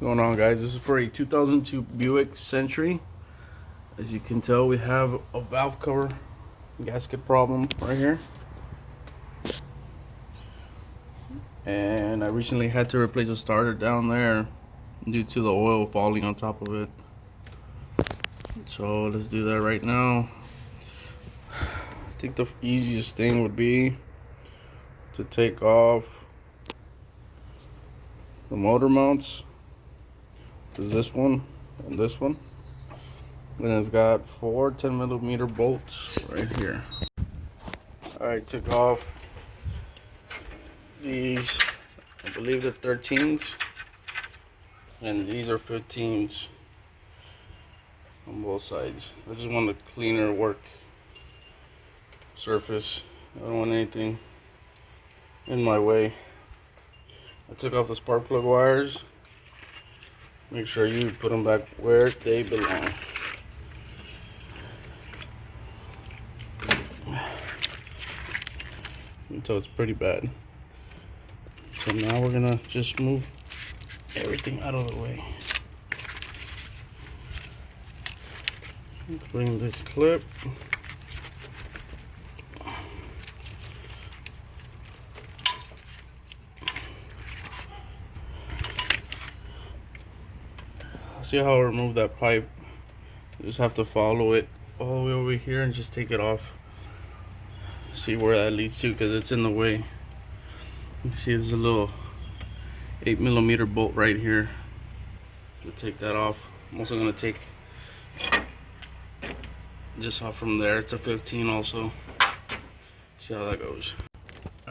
What's going on, guys? This is for a 2002 Buick Century. As you can tell, we have a valve cover gasket problem right here, and I recently had to replace a starter down there due to the oil falling on top of it. So let's do that right now. I think the easiest thing would be to take off the motor mounts. Is this one and this one. Then it's got four 10mm bolts right here. Alright, took off these, I believe they're 13s, and these are 15s on both sides. I just want a cleaner work surface. I don't want anything in my way. I took off the spark plug wires. Make sure you put them back where they belong. So it's pretty bad. So now we're gonna just move everything out of the way. Bring this clip. See how I remove that pipe? You just have to follow it all the way over here and just take it off. See where that leads to, because it's in the way. You can see there's a little 8mm bolt right here. To take that off. I'm also going to take this off from there. It's a 15 also. See how that goes.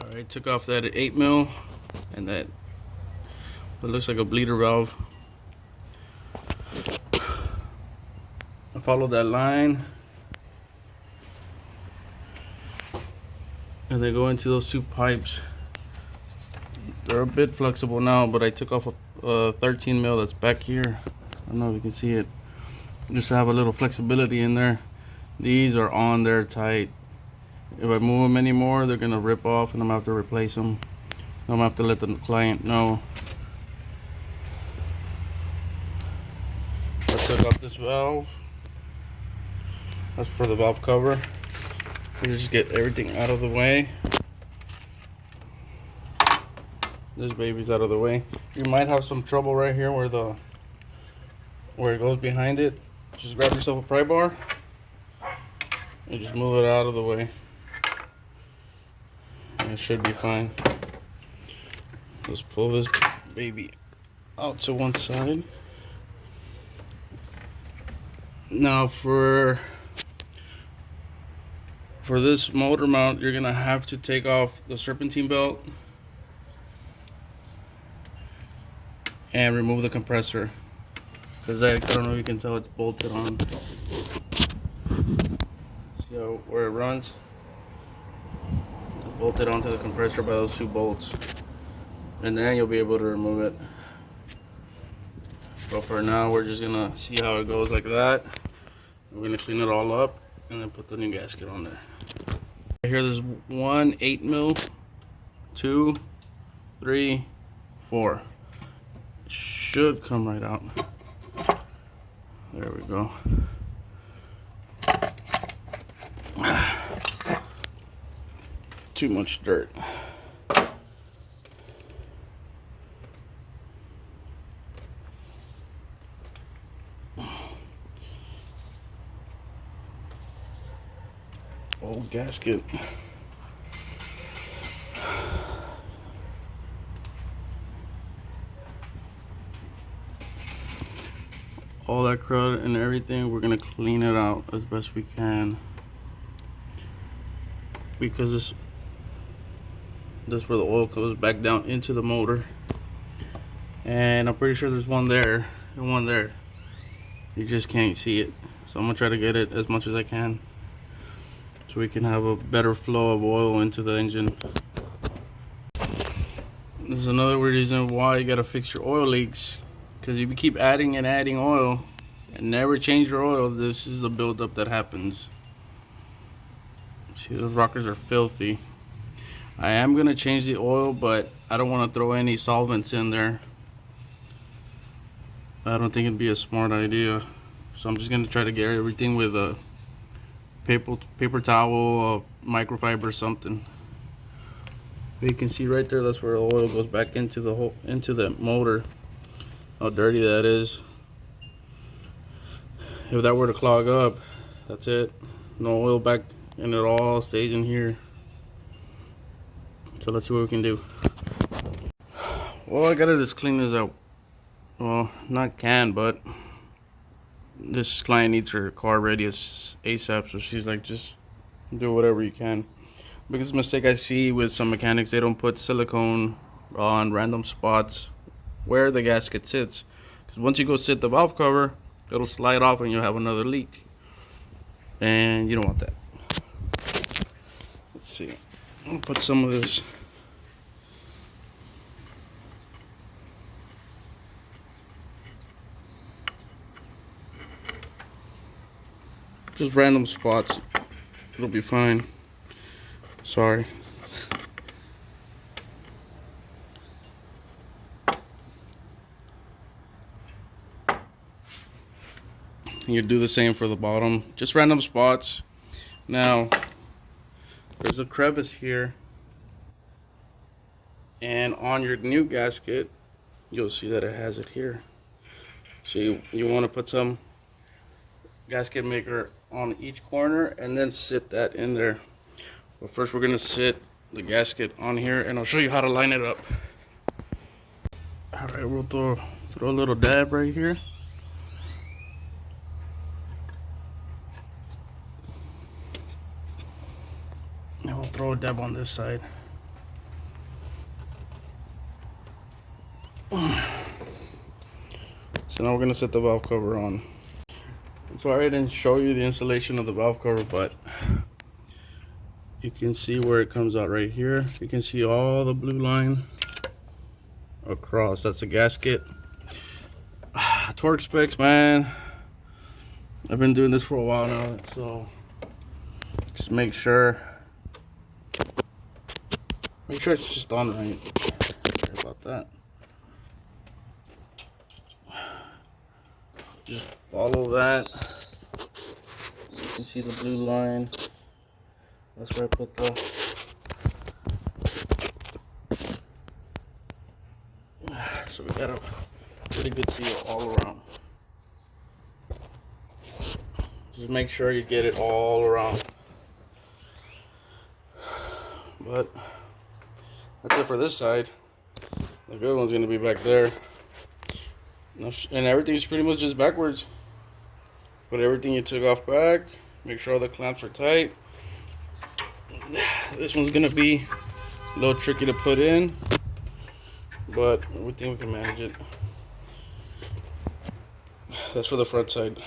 Alright, took off that 8mm and that what looks like a bleeder valve. I followed that line, and they go into those two pipes. They're a bit flexible now, but I took off a 13mm that's back here. I don't know if you can see it. Just to have a little flexibility in there. These are on there tight. If I move them anymore, they're gonna rip off, and I'm gonna have to replace them. I'm gonna have to let the client know. I took off this valve. That's for the valve cover. You just get everything out of the way. This baby's out of the way. You might have some trouble right here where it goes behind it. Just grab yourself a pry bar and just move it out of the way. And it should be fine. Let's pull this baby out to one side. Now for this motor mount, you're gonna have to take off the serpentine belt and remove the compressor, because I don't know if you can tell, it's bolted on. See how where it runs? It's bolted onto the compressor by those two bolts, and then you'll be able to remove it. But for now, we're just gonna see how it goes like that. We're gonna clean it all up and then put the new gasket on there. Here, there's 1 8mm, 2, 3, 4. Should come right out. There we go. Too much dirt. Old gasket. All that crud and everything, we're gonna clean it out as best we can, because this is where the oil goes back down into the motor, and I'm pretty sure there's one there and one there. You just can't see it, so I'm gonna try to get it as much as I can, so we can have a better flow of oil into the engine. This is another reason why you gotta fix your oil leaks, because if you keep adding and adding oil and never change your oil, this is the buildup that happens. See, those rockers are filthy. I am gonna change the oil, but I don't want to throw any solvents in there. I don't think it'd be a smart idea. So I'm just gonna try to get everything with a paper towel, microfiber, something. But you can see right there, that's where the oil goes back into the motor. How dirty that is. If that were to clog up, that's it. No oil back, and it all stays in here. So let's see what we can do. Well, I gotta just clean this out. Well, not can, but this client needs her car ready as ASAP, so she's like, just do whatever you can. Biggest mistake I see with some mechanics, they don't put silicone on random spots where the gasket sits. Because once you go sit the valve cover, it'll slide off and you'll have another leak. And you don't want that. Let's see. I'll put some of this. Just random spots. It'll be fine. Sorry. You do the same for the bottom. Just random spots. Now, there's a crevice here. And on your new gasket, you'll see that it has it here. So you want to put some gasket maker on each corner and then sit that in there. But first we're gonna sit the gasket on here and I'll show you how to line it up. Alright, we'll throw a little dab right here. And we'll throw a dab on this side. So now we're gonna set the valve cover on. I'm sorry I didn't show you the installation of the valve cover, but you can see where it comes out right here. You can see all the blue line across. That's a gasket. Torque specs, man. I've been doing this for a while now, so just make sure it's just on right. Sorry about that. Just follow that. You can see the blue line. That's where I put the so we got a pretty good seal all around. Just make sure you get it all around. But that's it for this side. The good one's gonna be back there. And everything's pretty much just backwards. Put everything you took off back. Make sure all the clamps are tight. This one's gonna be a little tricky to put in, but we think we can manage it. That's for the front side.